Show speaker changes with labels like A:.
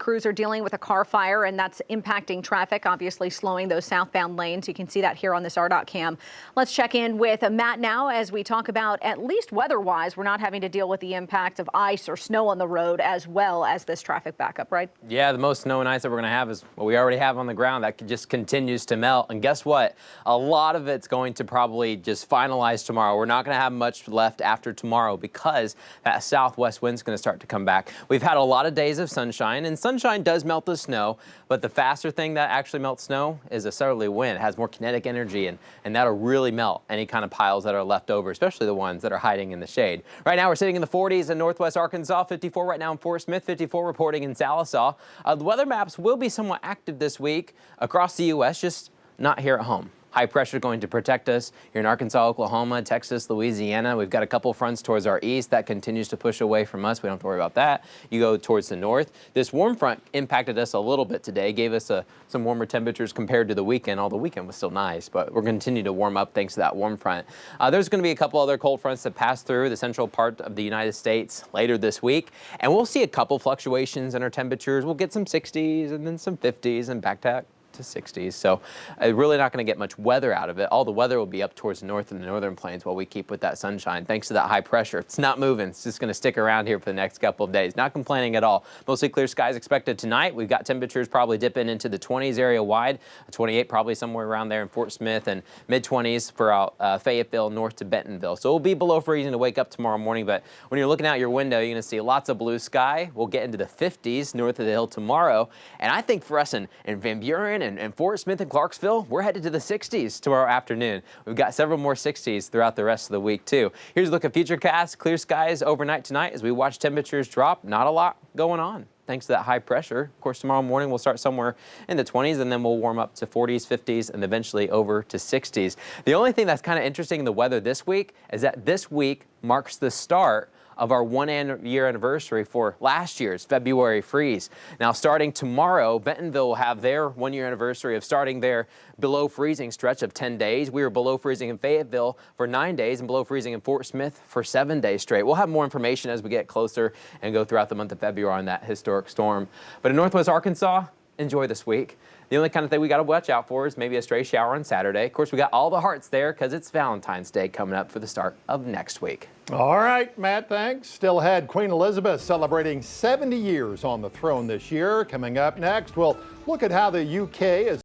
A: Crews are dealing with a car fire, and that's impacting traffic, obviously slowing those southbound lanes. You can see that here on this RDOT cam. Let's check in with Matt now as we talk about, at least weather-wise, we're not having to deal with the impact of ice or snow on the road as well as this traffic backup, right?
B: Yeah, the most snow and ice that we're going to have is what we already have on the ground. That just continues to melt. And guess what? A lot of it's going to probably just finalize tomorrow. We're not going to have much left after tomorrow because that southwest wind's going to start to come back. We've had a lot of days of sunshine, and sunshine does melt the snow, but the faster thing that actually melts snow is a southerly wind. It has more kinetic energy, and that'll really melt any kind of piles that are left over, especially the ones that are hiding in the shade. Right now, we're sitting in the 40s in northwest Arkansas, 54 right now in Fort Smith, 54 reporting in Sallisaw. The weather maps will be somewhat active this week across the U.S., just not here at home. High pressure going to protect us here in Arkansas, Oklahoma, Texas, Louisiana. We've got a couple fronts towards our east that continues to push away from us. We don't have to worry about that. You go towards the north. This warm front impacted us a little bit today, gave us some warmer temperatures compared to the weekend. All the weekend was still nice, but we're going to continue to warm up thanks to that warm front. There's going to be a couple other cold fronts that pass through the central part of the United States later this week, and we'll see a couple fluctuations in our temperatures. We'll get some 60s and then some 50s and back to 60s. So really not going to get much weather out of it. All the weather will be up towards the north and the northern plains while we keep with that sunshine. Thanks to that high pressure. It's not moving. It's just going to stick around here for the next couple of days. Not complaining at all. Mostly clear skies expected tonight. We've got temperatures probably dipping into the 20s area wide. 28 probably somewhere around there in Fort Smith, and mid-20s for Fayetteville north to Bentonville. So it'll be below freezing to wake up tomorrow morning, but when you're looking out your window, you're going to see lots of blue sky. We'll get into the 50s north of the hill tomorrow, and I think for us in Van Buren and Fort Smith and Clarksville, we're headed to the 60s tomorrow afternoon. We've got several more 60s throughout the rest of the week, too. Here's a look at futurecast. Clear skies overnight tonight as we watch temperatures drop. Not a lot going on thanks to that high pressure. Of course, tomorrow morning we'll start somewhere in the 20s, and then we'll warm up to 40s, 50s, and eventually over to 60s. The only thing that's kind of interesting in the weather this week is that this week marks the start of our 1-year anniversary for last year's February freeze. Now, starting tomorrow, Bentonville will have their 1-year anniversary of starting their below freezing stretch of 10 days. We were below freezing in Fayetteville for 9 days and below freezing in Fort Smith for 7 days straight. We'll have more information as we get closer and go throughout the month of February on that historic storm. But in northwest Arkansas, enjoy this week. The only kind of thing we got to watch out for is maybe a stray shower on Saturday. Of course, we got all the hearts there because it's Valentine's Day coming up for the start of next week.
C: All right, Matt, thanks. Still ahead, Queen Elizabeth celebrating 70 years on the throne this year. Coming up next, we'll look at how the UK is